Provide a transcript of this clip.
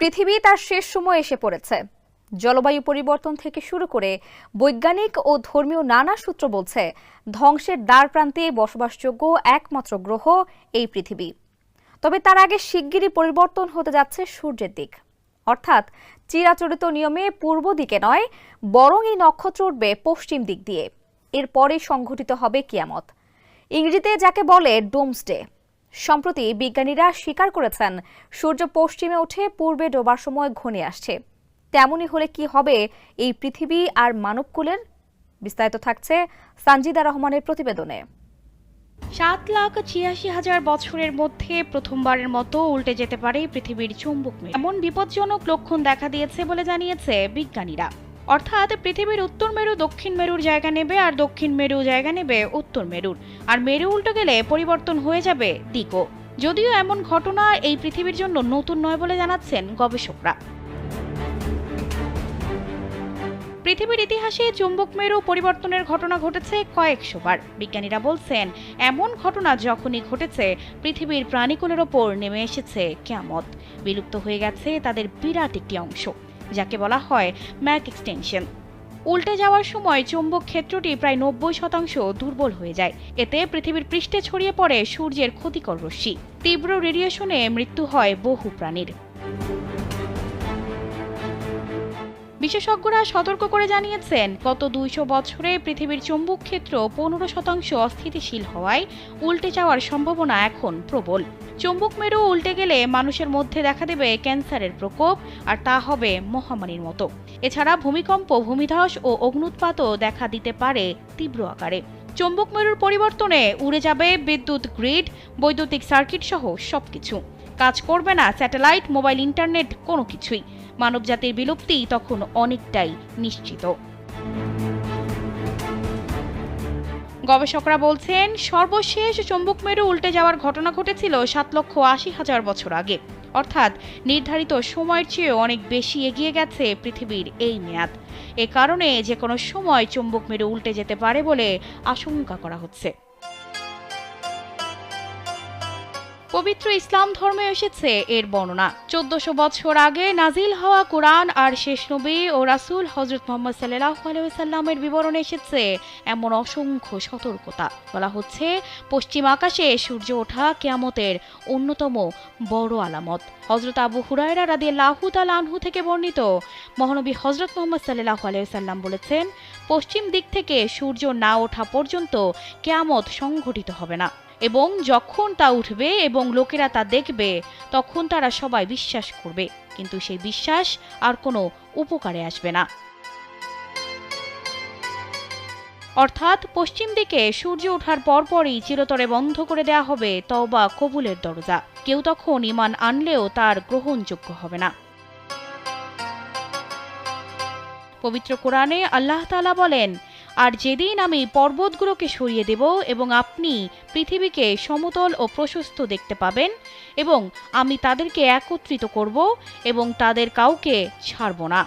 পৃথিবী তার শেষ সময় এসে পড়েছে। জলবায়ু পরিবর্তন থেকে শুরু করে বৈজ্ঞানিক ও ধর্মীয় নানা সূত্র বলছে ধ্বংসের দ্বারপ্রান্তে বসবাসযোগ্য একমাত্র গ্রহ এই পৃথিবী। তবে তার আগে শিগগিরই পরিবর্তন হতে যাচ্ছে সূর্যের দিক, অর্থাৎ চিরাচরিত নিয়মে পূর্ব দিকে নয়, বরং এই নক্ষত্র উঠবে পশ্চিম দিক দিয়ে। এরপরেই সংঘটিত হবে কিয়ামত, ইংরেজিতে যাকে বলে ডুমসডে। সম্প্রতি বিজ্ঞানীরা স্বীকার করেছেন সূর্য পশ্চিমে উঠে পূর্বে ডোবার সময় ঘনিয়ে আসছে। তেমনই হলে কি হবে এই পৃথিবী আর মানবকুলের? বিস্তারিত থাকছে সানজিদা রহমানের প্রতিবেদনে। 7,86,000 বছরের মধ্যে প্রথমবারের মতো উল্টে যেতে পারে পৃথিবীর চুম্বক মেরু। এমন বিপজ্জনক লক্ষণ দেখা দিয়েছে বলে জানিয়েছে বিজ্ঞানীরা। অর্থাৎ পৃথিবীর উত্তর মেরু দক্ষিণ মেরুর জায়গা নেবে, আর দক্ষিণ মেরু জায়গা নেবে উত্তর মেরুর। আর মেরু উল্টে গেলে পরিবর্তন হয়ে যাবে দিকও। যদিও এমন ঘটনা এই পৃথিবীর জন্য নতুন নয় বলে জানাচ্ছেন গবেষকরা। পৃথিবীর ইতিহাসে চুম্বক মেরু পরিবর্তনের ঘটনা ঘটেছে কয়েকশো বার। বিজ্ঞানীরা বলছেন, এমন ঘটনা যখনই ঘটেছে পৃথিবীর প্রাণীকুলের ওপর নেমে এসেছে কিয়ামত। বিলুপ্ত হয়ে গেছে তাদের বিরাট একটি অংশ, যাকে বলা হয় ম্যাক এক্সটেনশন। উল্টে যাওয়ার সময় চুম্বক ক্ষেত্রটি প্রায় 90% দুর্বল হয়ে যায়। এতে পৃথিবীর পৃষ্ঠে ছড়িয়ে পড়ে সূর্যের ক্ষতিকর রশ্মি। তীব্র রেডিয়েশনে মৃত্যু হয় বহু প্রাণীর। বিশেষজ্ঞরা সতর্ক করে জানিয়েছেন, গত 200 বছরে পৃথিবীর চুম্বক ক্ষেত্র 15% অস্থিতিশীল হওয়ায় উল্টে যাওয়ার সম্ভাবনা এখন প্রবল। চুম্বক মেরু উল্টে গেলে মানুষের মধ্যে দেখা দেবে ক্যান্সারের প্রকোপ, আর তা হবে মহামারীর মতো। এছাড়া ভূমিকম্প, ভূমিধস ও অগ্ন্যুৎপাতও দেখা দিতে পারে তীব্র আকারে। চুম্বক মেরুর পরিবর্তনে উড়ে যাবে বিদ্যুৎ গ্রিড, বৈদ্যুতিক সার্কিট সহ সবকিছু। কাজ করবে না স্যাটেলাইট, মোবাইল, ইন্টারনেট, কোনো কিছুই। মানবজাতির বিলুপ্তি তখন অনেকটাই নিশ্চিত। গবেষকরা বলছেন, সর্বশেষ চুম্বক মেরু উল্টে যাওয়ার ঘটনা ঘটেছিল 7,80,000 বছর আগে। অর্থাৎ নির্ধারিত সময়ের চেয়ে অনেক বেশি এগিয়ে গেছে পৃথিবীর এই মেয়াদ। এ কারণে যে কোনো সময় চুম্বক মেরু উল্টে যেতে পারে বলে আশঙ্কা করা হচ্ছে। পবিত্র ইসলাম ধর্মে এসেছে এর বর্ণনা। 1400 বছর আগে নাজিল হওয়া কোরআন আর শেষ নবী ও রাসূল হযরত মুহাম্মদ সাল্লাল্লাহু আলাইহি ওয়াসাল্লামের বিবরণে এসেছে এমন অসংখ্য সতর্কতা। বলা হচ্ছে, পশ্চিম আকাশে সূর্য ওঠা কিয়ামতের অন্যতম বড় আলামত। হযরত আবু হুরায়রা রাদিয়াল্লাহু তাআলা আনহু থেকে বর্ণিত, মহানবী হযরত মুহাম্মদ সাল্লাল্লাহু আলাইহি ওয়াসাল্লাম বলেছেন, পশ্চিম দিক থেকে সূর্য না ওঠা পর্যন্ত কিয়ামত সংঘটিত হবে না, এবং যখন তা উঠবে এবং লোকেরা তা দেখবে তখন তারা সবাই বিশ্বাস করবে, কিন্তু সেই বিশ্বাস আর কোনো উপকারে আসবে না। অর্থাৎ পশ্চিম দিকে সূর্য ওঠার পরপরই চিরতরে বন্ধ করে দেয়া হবে তওবা কবুলের দরজা। কেউ তখন ঈমান আনলেও তার গ্রহণযোগ্য হবে না। পবিত্র কোরআনে আল্লাহ তাআলা বলেন, আর যেদিন আমি পর্বতগুলোকে সরিয়ে দেব এবং আপনি পৃথিবীকে সমতল ও প্রশস্ত দেখতে পাবেন, এবং আমি তাদেরকে একত্রিত করব এবং তাদের কাউকে ছাড়ব না।